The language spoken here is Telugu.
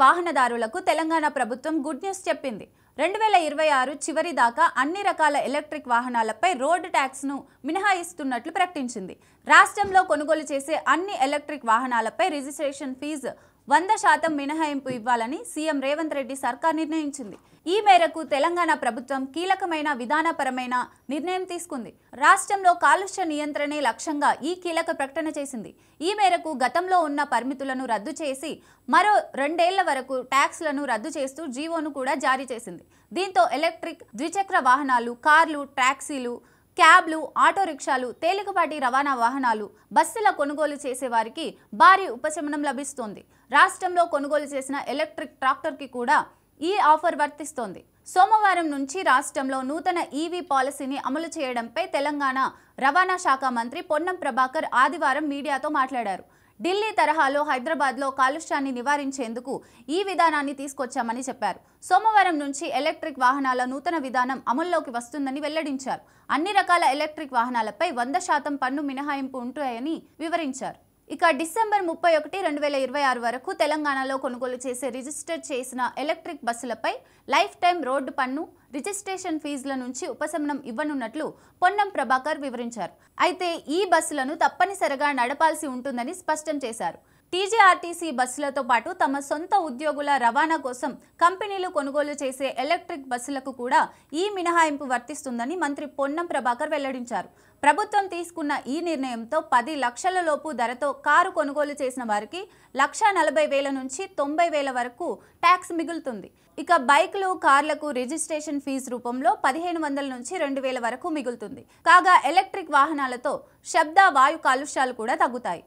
వాహనదారులకు తెలంగాణ ప్రభుత్వం గుడ్ న్యూస్ చెప్పింది. 2026 చివరి దాకా అన్ని రకాల ఎలక్ట్రిక్ వాహనాలపై రోడ్ ట్యాక్స్ ను మినహాయిస్తున్నట్లు ప్రకటించింది. రాష్ట్రంలో కొనుగోలు చేసే అన్ని ఎలక్ట్రిక్ వాహనాలపై రిజిస్ట్రేషన్ ఫీజు 100% మినహాయింపు ఇవ్వాలని సీఎం రేవంత్ రెడ్డి సర్కార్ నిర్ణయించింది. ఈ మేరకు తెలంగాణ ప్రభుత్వం కీలకమైన విధానపరమైన నిర్ణయం తీసుకుంది. రాష్ట్రంలో కాలుష్య నియంత్రణే లక్ష్యంగా ఈ కీలక ప్రకటన చేసింది. ఈ మేరకు గతంలో ఉన్న పరిమితులను రద్దు చేసి మరో 2 ఏళ్ల వరకు ట్యాక్స్లను రద్దు చేస్తూ జీవోను కూడా జారీ చేసింది. దీంతో ఎలక్ట్రిక్ ద్విచక్ర వాహనాలు, కార్లు, టాక్సీలు, క్యాబ్లు, ఆటో రిక్షాలు, తేలికపాటి రవాణా వాహనాలు, బస్సుల కొనుగోలు చేసే వారికి భారీ ఉపశమనం లభిస్తోంది. రాష్ట్రంలో కొనుగోలు చేసిన ఎలక్ట్రిక్ ట్రాక్టర్కి కూడా ఈ ఆఫర్ వర్తిస్తోంది. సోమవారం నుంచి రాష్ట్రంలో నూతన ఈవీ పాలసీని అమలు చేయడంపై తెలంగాణ రవాణా శాఖ మంత్రి పొన్నం ప్రభాకర్ ఆదివారం మీడియాతో మాట్లాడారు. ఢిల్లీ తరహాలో హైదరాబాద్లో కాలుష్యాన్ని నివారించేందుకు ఈ విధానాన్ని తీసుకొచ్చామని చెప్పారు. సోమవారం నుంచి ఎలక్ట్రిక్ వాహనాల నూతన విధానం అమల్లోకి వస్తుందని వెల్లడించారు. అన్ని రకాల ఎలక్ట్రిక్ వాహనాలపై 100% పన్ను మినహాయింపు ఉంటాయని వివరించారు. ఇక డిసెంబర్ 31, 2026 వరకు తెలంగాణలో కొనుగోలు చేసే రిజిస్టర్ చేసిన ఎలక్ట్రిక్ బస్సులపై లైఫ్ టైం రోడ్డు పన్ను, రిజిస్ట్రేషన్ ఫీజుల నుంచి ఉపశమనం ఇవ్వనున్నట్లు పొన్నం ప్రభాకర్ వివరించారు. అయితే ఈ బస్సులను తప్పనిసరిగా నడపాల్సి ఉంటుందని స్పష్టం చేశారు. టీజీఆర్టీసీ బస్సులతో పాటు తమ సొంత ఉద్యోగుల రవాణా కోసం కంపెనీలు కొనుగోలు చేసే ఎలక్ట్రిక్ బస్సులకు కూడా ఈ మినహాయింపు వర్తిస్తుందని మంత్రి పొన్నం ప్రభాకర్ వెల్లడించారు. ప్రభుత్వం తీసుకున్న ఈ నిర్ణయంతో 10 లక్షల లోపు ధరతో కారు కొనుగోలు చేసిన వారికి 1,40,000 నుంచి 90,000 వరకు ట్యాక్స్ మిగులుతుంది. ఇక బైక్లు, కార్లకు రిజిస్ట్రేషన్ ఫీజు రూపంలో 1,500 నుంచి 2,000 వరకు మిగులుతుంది. కాగా ఎలక్ట్రిక్ వాహనాలతో శబ్ద, వాయు కాలుష్యాలు కూడా తగ్గుతాయి.